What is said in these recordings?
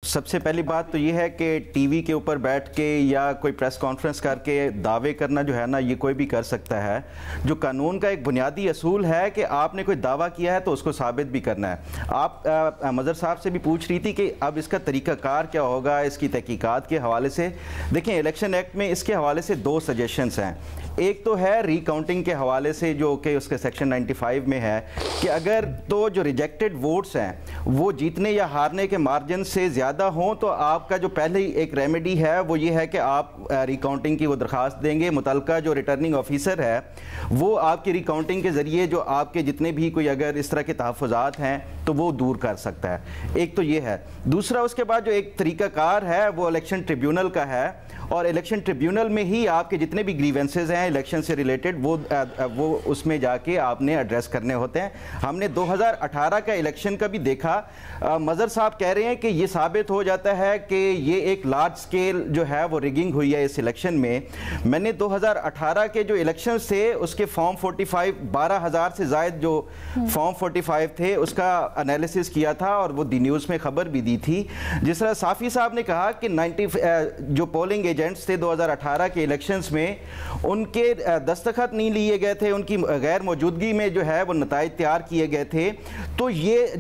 سب سے پہلی بات تو یہ ہے کہ ٹی وی کے اوپر بیٹھ کے یا کوئی پریس کانفرنس کر کے دعوے کرنا جو ہے نا یہ کوئی بھی کر سکتا ہے. جو قانون کا ایک بنیادی اصول ہے کہ آپ نے کوئی دعویٰ کیا ہے تو اس کو ثابت بھی کرنا ہے. آپ مظہر صاحب سے بھی پوچھ رہی تھی کہ اب اس کا طریقہ کار کیا ہوگا اس کی تحقیقات کے حوالے سے. دیکھیں الیکشن ایکٹ میں اس کے حوالے سے دو سجیشنز ہیں. ایک تو ہے ری کاؤنٹنگ کے حوالے سے جو کہ اس کے سیکشن 95 میں ہے کہ اگر تو جو ریجیکٹڈ ووٹس ہیں وہ جیتنے یا ہارنے کے مارجن سے زیادہ ہوں تو آپ کا جو پہلے ایک ریمیڈی ہے وہ یہ ہے کہ آپ ری کاؤنٹنگ کی وہ درخواست دیں گے. متعلقہ جو ریٹرننگ آفیسر ہے وہ آپ کی ری کاؤنٹنگ کے ذریعے جو آپ کے جتنے بھی کوئی اگر اس طرح کے تحفظات ہیں تو وہ دور کر سکتا ہے. ایک تو یہ ہے. دوسرا اس کے بعد جو ایک طریقہ کار ہے وہ الیکشن ٹریبیونل کا ہے اور الیکشن ٹریبیونل میں ہی آپ کے جتنے بھی گریونسز ہیں الیکشن سے ریلیٹڈ وہ اس میں جا کے آپ نے ایڈریس کرنے ہوتے ہیں. ہم نے 2018 کا الیکشن کا بھی دیکھا. مظہر صاحب کہہ رہے ہیں کہ یہ ثابت ہو جاتا ہے کہ یہ ایک لارج سکیل جو ہے وہ ریگنگ ہوئی ہے اس الیکشن میں. میں نے 2018 کے جو الیکشن تھے اس کے فارم 45 12,000 سے زائد جو فارم 45 تھے اس کا انالیسس کیا تھا اور وہ دی نیوز میں خبر بھی دی تھی. جس طرح صافی صاحب نے کہا کہ 90 جو پولنگ ایجنٹس تھے 2018 کے الیکشنز میں ان کے دستخط نہیں لیے گئے تھے, ان کی غیر موجودگی میں جو ہے وہ نتائج تیار کیے گئے تھے. تو یہ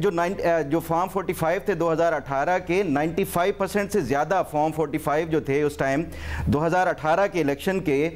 جو فارم 45 تھے 2018 کے 95% سے زیادہ فارم 45 جو تھے اس ٹائم 2018 کے الیکشن کے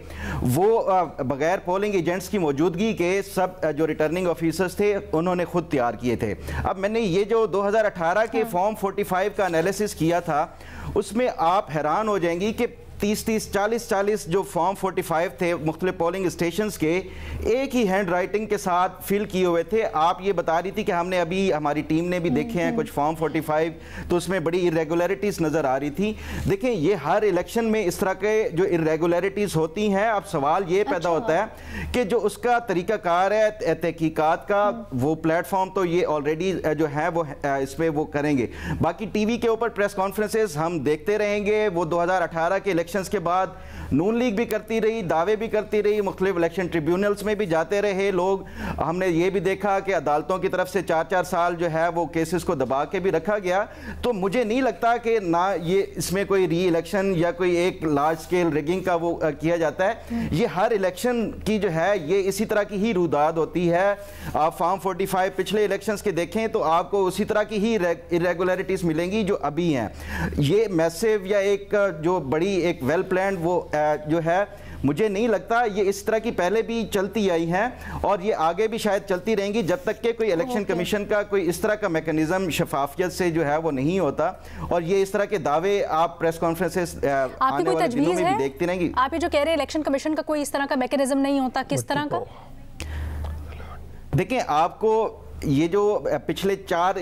وہ بغیر پولنگ ایجنٹس کی موجودگی کے سب جو ریٹرننگ آفیسرز تھے انہوں نے خود تیار کیے تھے. اب میں نے یہ جو 2018 کے فارم 45 کا انالیسس کیا تھا اس میں آپ حیران ہو جائیں گی کہ 30 40 جو فارم 45 تھے مختلف پولنگ اسٹیشنز کے ایک ہی ہینڈ رائٹنگ کے ساتھ فل کیے ہوئے تھے. آپ یہ بتا رہی تھی کہ ہم نے ابھی ہماری ٹیم نے بھی دیکھے ہیں کچھ فارم 45 تو اس میں بڑی irregularities نظر آ رہی تھی. دیکھیں یہ ہر الیکشن میں اس طرح کے جو irregularities ہوتی ہیں. اب سوال یہ پیدا ہوتا ہے کہ جو اس کا طریقہ کار ہے تحقیقات کا وہ پلیٹ فارم تو یہ آلریڈی جو ہے وہ اس پہ وہ کریں گے. باقی ٹی وی کے اوپر پریس کانفرنسز ہم دیکھتے رہیں گے. وہ 2018 کے الیکشنز کے بعد نون لیگ بھی کرتی رہی, دعوے بھی کرتی رہی, مختلف الیکشن ٹریبیونلز میں بھی جاتے رہے لوگ. ہم نے یہ بھی دیکھا کہ عدالتوں کی طرف سے 4 سال جو ہے وہ کیسز کو دبا کے بھی رکھا گیا. تو مجھے نہیں لگتا کہ نہ یہ اس میں کوئی ری الیکشن یا کوئی ایک لارج سکیل ریگنگ کا وہ کیا جاتا ہے. یہ ہر الیکشن کی جو ہے یہ اسی طرح کی ہی روداد ہوتی ہے. آپ فارم 45 پچھلے الیکشنز کے دیکھیں تو آپ کو اسی طرح کی ہی irregularities ملیں گی جو ابھی ہیں. یہ میسیو یا ایک جو بڑی ایک ویل پلانڈ وہ جو ہے مجھے نہیں لگتا. یہ اس طرح کی پہلے بھی چلتی آئی ہیں اور یہ آگے بھی شاید چلتی رہیں گی جب تک کہ کوئی الیکشن کمیشن کا کوئی اس طرح کا میکنزم شفافیت سے جو ہے وہ نہیں ہوتا. اور یہ اس طرح کے دعوے آپ پریس کانفرنسز آنے والے دنوں میں بھی دیکھتی رہیں گی. آپ یہ جو کہہ رہے ہیں الیکشن کمیشن کا کوئی اس طرح کا میکنزم نہیں ہوتا, کس طرح کا؟ دیکھیں آپ کو یہ جو پچھلے 3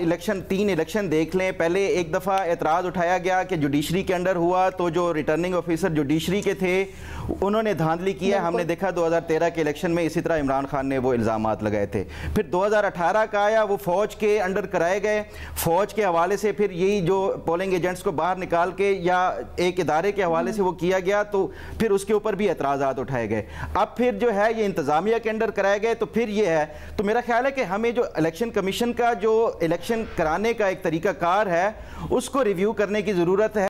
الیکشن دیکھ لیں. پہلے ایک دفعہ اعتراض اٹھایا گیا کہ جوڈیشری کے انڈر ہوا تو جو ریٹرننگ آفیسر جوڈیشری کے تھے انہوں نے دھاندلی کی ہے. ہم نے دیکھا 2013 کے الیکشن میں اسی طرح عمران خان نے وہ الزامات لگائے تھے. پھر 2018 کا آیا وہ فوج کے انڈر کرائے گئے. فوج کے حوالے سے پھر یہی جو پولنگ ایجنٹس کو باہر نکال کے یا ایک ادارے کے حوالے سے وہ کیا گیا تو پھر اس کے اوپر بھی اعتراضات اٹھائے گئے. اب پھر جو ہے یہ انتظامیہ کے انڈر کرائے گئے تو پھر یہ ہے. تو میرا خیال ہے کہ ہمیں جو الیکشن کمیشن کا جو الیکشن کرانے کا ایک طریقہ کار ہے اس کو ریویو کرنے کی ضرورت ہے.